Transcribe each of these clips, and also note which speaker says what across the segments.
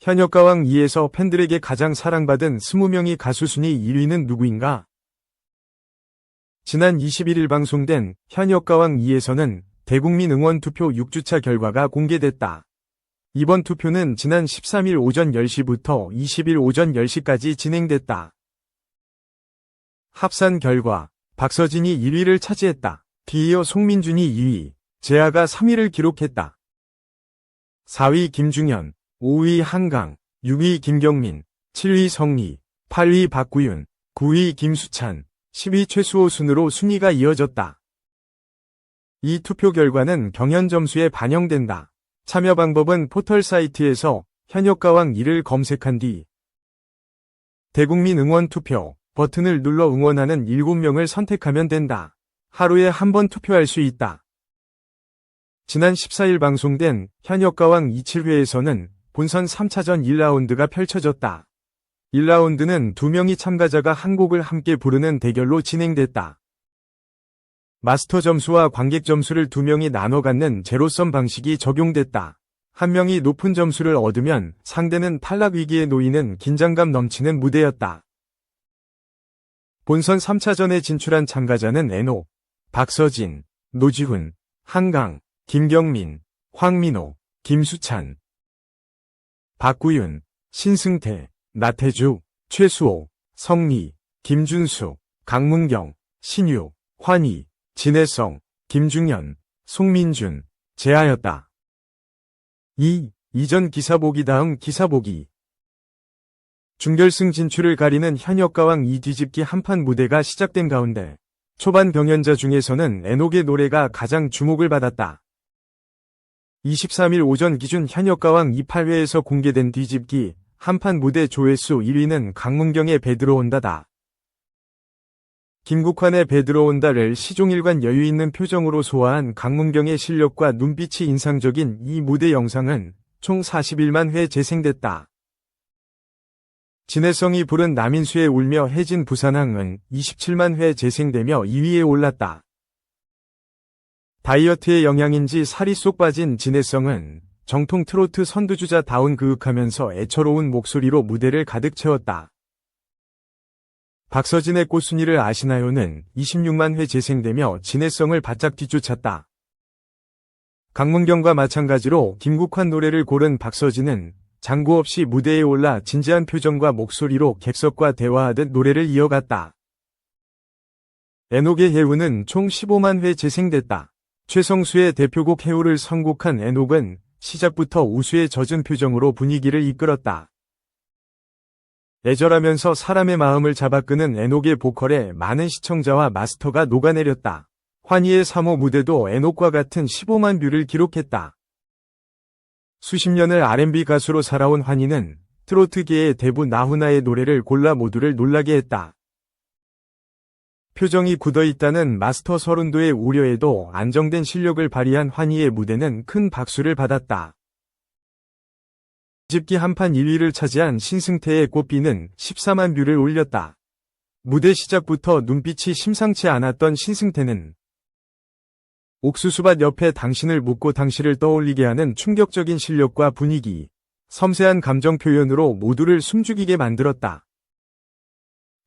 Speaker 1: 현역가왕 2에서 팬들에게 가장 사랑받은 20명의 가수 순위 1위는 누구인가? 지난 21일 방송된 현역가왕 2에서는 대국민 응원 투표 6주차 결과가 공개됐다. 이번 투표는 지난 13일 오전 10시부터 20일 오전 10시까지 진행됐다. 합산 결과 박서진이 1위를 차지했다. 뒤이어 송민준이 2위, 재하가 3위를 기록했다. 4위 김중현, 5위 한강, 6위 김경민, 7위 성리, 8위 박구윤, 9위 김수찬, 10위 최수호 순으로 순위가 이어졌다. 이 투표 결과는 경연 점수에 반영된다. 참여 방법은 포털 사이트에서 현역가왕 2를 검색한 뒤 대국민 응원 투표 버튼을 눌러 응원하는 7명을 선택하면 된다. 하루에 한 번 투표할 수 있다. 지난 14일 방송된 현역가왕 27회에서는 본선 3차전 1라운드가 펼쳐졌다. 1라운드는 2명의 참가자가 한 곡을 함께 부르는 대결로 진행됐다. 마스터 점수와 관객 점수를 2명이 나눠 갖는 제로섬 방식이 적용됐다. 한 명이 높은 점수를 얻으면 상대는 탈락 위기에 놓이는 긴장감 넘치는 무대였다. 본선 3차전에 진출한 참가자는 에녹, 박서진, 노지훈, 한강, 김경민, 황민호, 김수찬, 박구윤, 신승태, 나태주, 최수호, 성리, 김준수, 강문경, 신유, 환희, 진혜성, 김중현, 송민준, 재하였다. 2. 이전 기사보기 다음 기사보기. 준결승 진출을 가리는 현역가왕 2 뒤집기 한판 무대가 시작된 가운데 초반 경연자 중에서는 에녹의 노래가 가장 주목을 받았다. 23일 오전 기준 현역가왕 2 8회에서 공개된 뒤집기 한판 무대 조회수 1위는 강문경의 배 들어온다다. 김국환의 배 들어온다를 시종일관 여유있는 표정으로 소화한 강문경의 실력과 눈빛이 인상적인 이 무대 영상은 총 41만 회 재생됐다. 진혜성이 부른 남인수의 울며 해진 부산항은 27만 회 재생되며 2위에 올랐다. 다이어트의 영향인지 살이 쏙 빠진 진혜성은 정통 트로트 선두주자다운 그윽하면서 애처로운 목소리로 무대를 가득 채웠다. 박서진의 꽃순이를 아시나요는 26만 회 재생되며 진혜성을 바짝 뒤쫓았다. 강문경과 마찬가지로 김국환 노래를 고른 박서진은 장구 없이 무대에 올라 진지한 표정과 목소리로 객석과 대화하듯 노래를 이어갔다. 에녹의 해우는 총 15만 회 재생됐다. 최성수의 대표곡 해우를 선곡한 에녹은 시작부터 우수에 젖은 표정으로 분위기를 이끌었다. 애절하면서 사람의 마음을 잡아끄는 에녹의 보컬에 많은 시청자와 마스터가 녹아내렸다. 환희의 3호 무대도 에녹과 같은 15만 뷰를 기록했다. 수십 년을 R&B 가수로 살아온 환희는 트로트계의 대부 나훈아의 노래를 골라 모두를 놀라게 했다. 표정이 굳어있다는 마스터 서른도의 우려에도 안정된 실력을 발휘한 환희의 무대는 큰 박수를 받았다. 뒤집기 한판 1위를 차지한 신승태의 꽃비는 14만 뷰를 올렸다. 무대 시작부터 눈빛이 심상치 않았던 신승태는 옥수수밭 옆에 당신을 묻고 당시를 떠올리게 하는 충격적인 실력과 분위기, 섬세한 감정 표현으로 모두를 숨죽이게 만들었다.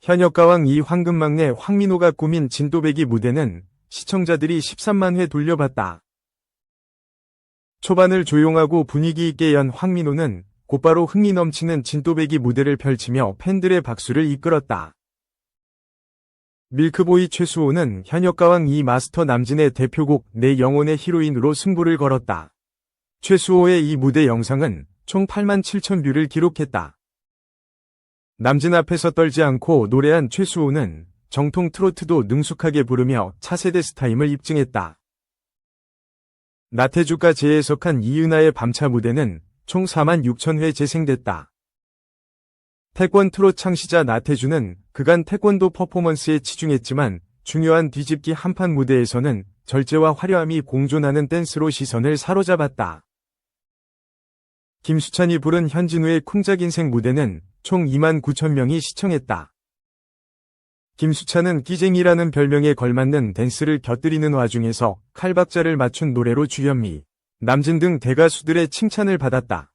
Speaker 1: 현역가왕 2 황금막내 황민호가 꾸민 진또배기 무대는 시청자들이 13만 회 돌려봤다. 초반을 조용하고 분위기 있게 연 황민호는 곧바로 흥이 넘치는 진또배기 무대를 펼치며 팬들의 박수를 이끌었다. 밀크보이 최수호는 현역가왕 2 마스터 남진의 대표곡 내 영혼의 히로인으로 승부를 걸었다. 최수호의 이 무대 영상은 총 8만 7천 뷰를 기록했다. 남진 앞에서 떨지 않고 노래한 최수호는 정통 트로트도 능숙하게 부르며 차세대 스타임을 입증했다. 나태주가 재해석한 이은하의 밤차 무대는 총 4만 6천 회 재생됐다. 태권 트롯 창시자 나태주는 그간 태권도 퍼포먼스에 치중했지만 중요한 뒤집기 한판 무대에서는 절제와 화려함이 공존하는 댄스로 시선을 사로잡았다. 김수찬이 부른 현진우의 쿵작 인생 무대는 총 2만 9천 명이 시청했다. 김수찬은 끼쟁이라는 별명에 걸맞는 댄스를 곁들이는 와중에서 칼박자를 맞춘 노래로 주현미, 남진 등 대가수들의 칭찬을 받았다.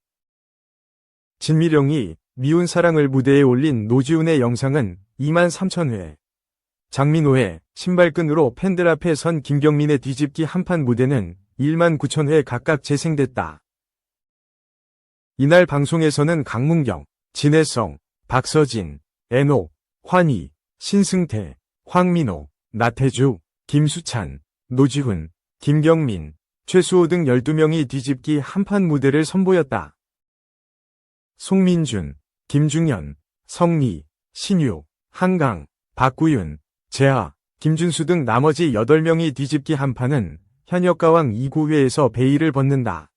Speaker 1: 진미령이 미운 사랑을 무대에 올린 노지훈의 영상은 23,000회. 장민호의 신발끈으로 팬들 앞에 선 김경민의 뒤집기 한판 무대는 19,000회 각각 재생됐다. 이날 방송에서는 강문경, 진혜성, 박서진, 애녹, 환희, 신승태, 황민호, 나태주, 김수찬, 노지훈, 김경민, 최수호 등 12명이 뒤집기 한판 무대를 선보였다. 송민준, 김중현, 성리, 신유, 한강, 박구윤, 재하, 김준수 등 나머지 8명이 뒤집기 한판은 현역가왕 2구회에서 베일을 벗는다.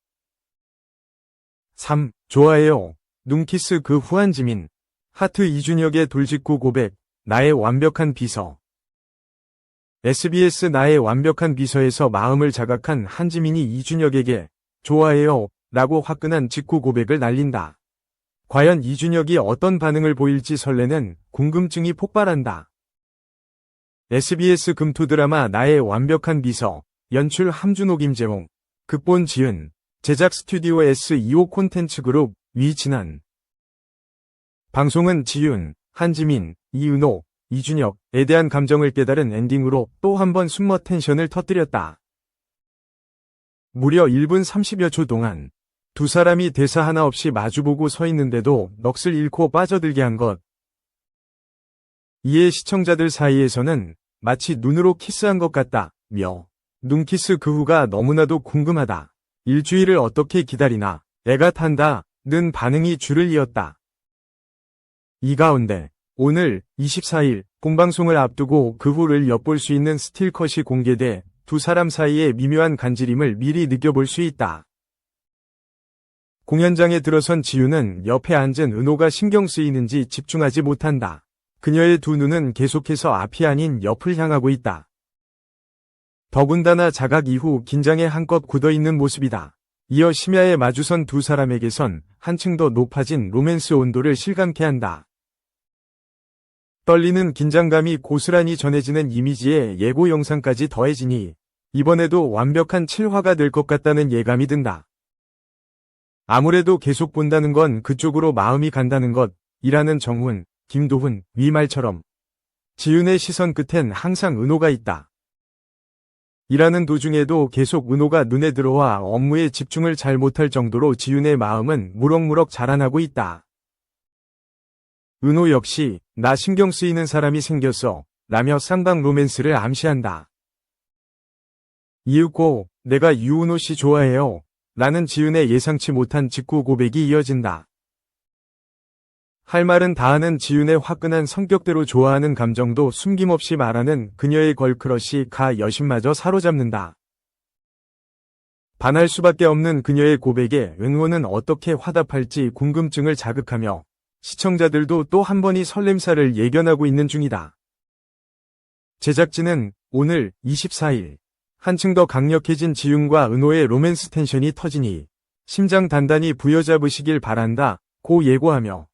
Speaker 1: 3. 좋아해요. 눈키스 그 후 한지민. 하트 이준혁의 돌직구 고백. 나의 완벽한 비서. SBS 나의 완벽한 비서에서 마음을 자각한 한지민이 이준혁에게 좋아해요 라고 화끈한 직구 고백을 날린다. 과연 이준혁이 어떤 반응을 보일지 설레는 궁금증이 폭발한다. SBS 금토 드라마 나의 완벽한 비서. 연출 함준호 김재홍. 극본 지은. 제작 스튜디오 S25 콘텐츠 그룹 위진한. 방송은 지윤, 한지민, 이은호, 이준혁에 대한 감정을 깨달은 엔딩으로 또 한 번 숨머 텐션을 터뜨렸다. 무려 1분 30여 초 동안 두 사람이 대사 하나 없이 마주보고 서 있는데도 넋을 잃고 빠져들게 한 것. 이에 시청자들 사이에서는 마치 눈으로 키스한 것 같다며 눈키스 그 후가 너무나도 궁금하다. 일주일을 어떻게 기다리나 애가 탄다는 반응이 줄을 이었다. 이 가운데 오늘 24일 본방송을 앞두고 그 후를 엿볼 수 있는 스틸컷이 공개돼 두 사람 사이의 미묘한 간지림을 미리 느껴볼 수 있다. 공연장에 들어선 지윤은 옆에 앉은 은호가 신경 쓰이는지 집중하지 못한다. 그녀의 두 눈은 계속해서 앞이 아닌 옆을 향하고 있다. 더군다나 자각 이후 긴장에 한껏 굳어있는 모습이다. 이어 심야에 마주선 두 사람에게선 한층 더 높아진 로맨스 온도를 실감케 한다. 떨리는 긴장감이 고스란히 전해지는 이미지에 예고 영상까지 더해지니 이번에도 완벽한 7화가 될 것 같다는 예감이 든다. 아무래도 계속 본다는 건 그쪽으로 마음이 간다는 것이라는 정훈, 김도훈, 위말처럼 지윤의 시선 끝엔 항상 은호가 있다. 일하는 도중에도 계속 은호가 눈에 들어와 업무에 집중을 잘 못할 정도로 지윤의 마음은 무럭무럭 자라나고 있다. 은호 역시 나 신경 쓰이는 사람이 생겼어 라며 쌍방 로맨스를 암시한다. 이윽고 내가 유은호 씨 좋아해요 라는 지윤의 예상치 못한 직구 고백이 이어진다. 할 말은 다 하는 지윤의 화끈한 성격대로 좋아하는 감정도 숨김없이 말하는 그녀의 걸크러쉬 가 여신마저 사로잡는다. 반할 수밖에 없는 그녀의 고백에 은호는 어떻게 화답할지 궁금증을 자극하며 시청자들도 또 한 번이 설렘살을 예견하고 있는 중이다. 제작진은 오늘 24일 한층 더 강력해진 지윤과 은호의 로맨스 텐션이 터지니 심장 단단히 부여잡으시길 바란다 고 예고하며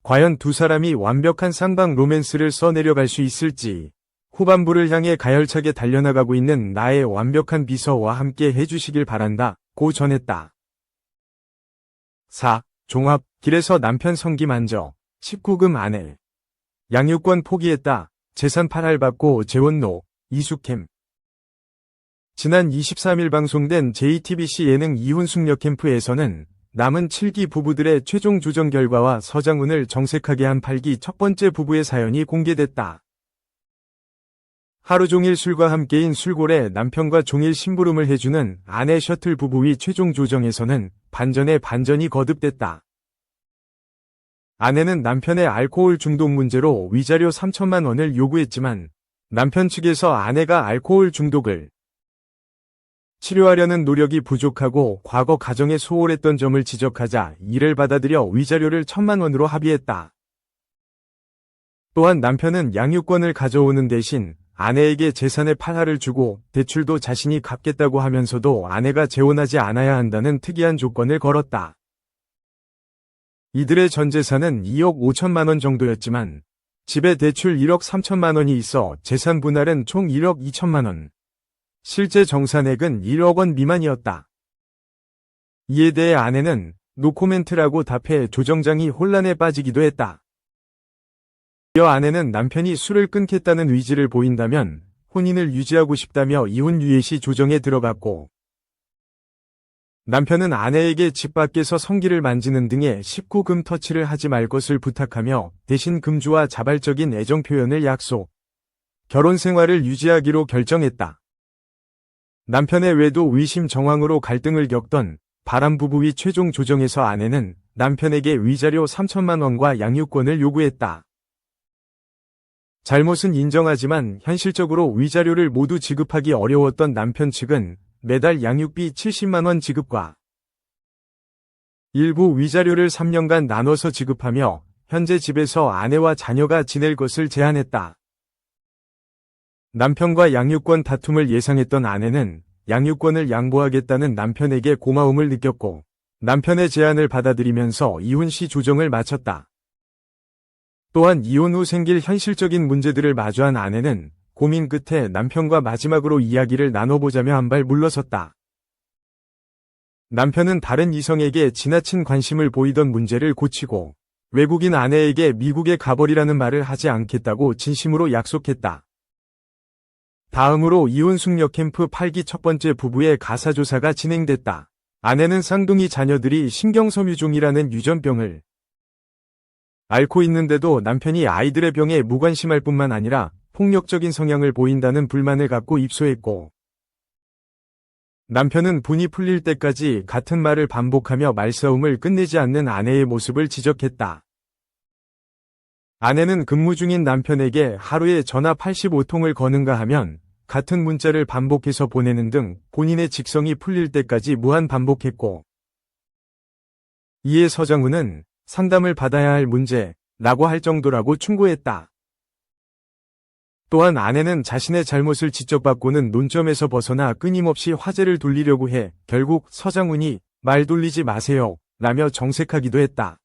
Speaker 1: 과연 두 사람이 완벽한 쌍방 로맨스를 써내려갈 수 있을지 후반부를 향해 가열차게 달려나가고 있는 나의 완벽한 비서와 함께 해주시길 바란다 고 전했다. 4. 종합, 길에서 남편 성기 만져, 19금 아내. 양육권 포기했다, 재산 팔할받고 재혼노, 이수캠. 지난 23일 방송된 JTBC 예능 이혼 숙녀 캠프에서는 남은 7기 부부들의 최종 조정 결과와 서장훈을 정색하게 한 8기 첫 번째 부부의 사연이 공개됐다. 하루 종일 술과 함께인 술골에 남편과 종일 심부름을 해주는 아내 셔틀 부부의 최종 조정에서는 반전에 반전이 거듭됐다. 아내는 남편의 알코올 중독 문제로 위자료 3천만 원을 요구했지만 남편 측에서 아내가 알코올 중독을 치료하려는 노력이 부족하고 과거 가정에 소홀했던 점을 지적하자 이를 받아들여 위자료를 1,000만 원으로 합의했다. 또한 남편은 양육권을 가져오는 대신 아내에게 재산의 팔할을 주고 대출도 자신이 갚겠다고 하면서도 아내가 재혼하지 않아야 한다는 특이한 조건을 걸었다. 이들의 전 재산은 2억 5천만 원 정도였지만 집에 대출 1억 3천만 원이 있어 재산 분할은 총 1억 2천만 원. 실제 정산액은 1억 원 미만이었다. 이에 대해 아내는 노코멘트라고 답해 조정장이 혼란에 빠지기도 했다. 이어 아내는 남편이 술을 끊겠다는 의지를 보인다면 혼인을 유지하고 싶다며 이혼 유예시 조정에 들어갔고, 남편은 아내에게 집 밖에서 성기를 만지는 등의 19금 터치를 하지 말 것을 부탁하며 대신 금주와 자발적인 애정 표현을 약속, 결혼 생활을 유지하기로 결정했다. 남편의 외도 의심 정황으로 갈등을 겪던 바람부부의 최종 조정에서 아내는 남편에게 위자료 3천만 원과 양육권을 요구했다. 잘못은 인정하지만 현실적으로 위자료를 모두 지급하기 어려웠던 남편 측은 매달 양육비 70만 원 지급과 일부 위자료를 3년간 나눠서 지급하며 현재 집에서 아내와 자녀가 지낼 것을 제안했다. 남편과 양육권 다툼을 예상했던 아내는 양육권을 양보하겠다는 남편에게 고마움을 느꼈고, 남편의 제안을 받아들이면서 이혼 시 조정을 마쳤다. 또한 이혼 후 생길 현실적인 문제들을 마주한 아내는 고민 끝에 남편과 마지막으로 이야기를 나눠보자며 한 발 물러섰다. 남편은 다른 이성에게 지나친 관심을 보이던 문제를 고치고 외국인 아내에게 미국에 가버리라는 말을 하지 않겠다고 진심으로 약속했다. 다음으로 이혼 숙녀 캠프 8기 첫 번째 부부의 가사조사가 진행됐다. 아내는 쌍둥이 자녀들이 신경섬유종이라는 유전병을 앓고 있는데도 남편이 아이들의 병에 무관심할 뿐만 아니라 폭력적인 성향을 보인다는 불만을 갖고 입소했고, 남편은 분이 풀릴 때까지 같은 말을 반복하며 말싸움을 끝내지 않는 아내의 모습을 지적했다. 아내는 근무 중인 남편에게 하루에 전화 85통을 거는가 하면 같은 문자를 반복해서 보내는 등 본인의 직성이 풀릴 때까지 무한 반복했고, 이에 서장훈은 상담을 받아야 할 문제라고 할 정도라고 충고했다. 또한 아내는 자신의 잘못을 지적받고는 논점에서 벗어나 끊임없이 화제를 돌리려고 해 결국 서장훈이 말 돌리지 마세요 라며 정색하기도 했다.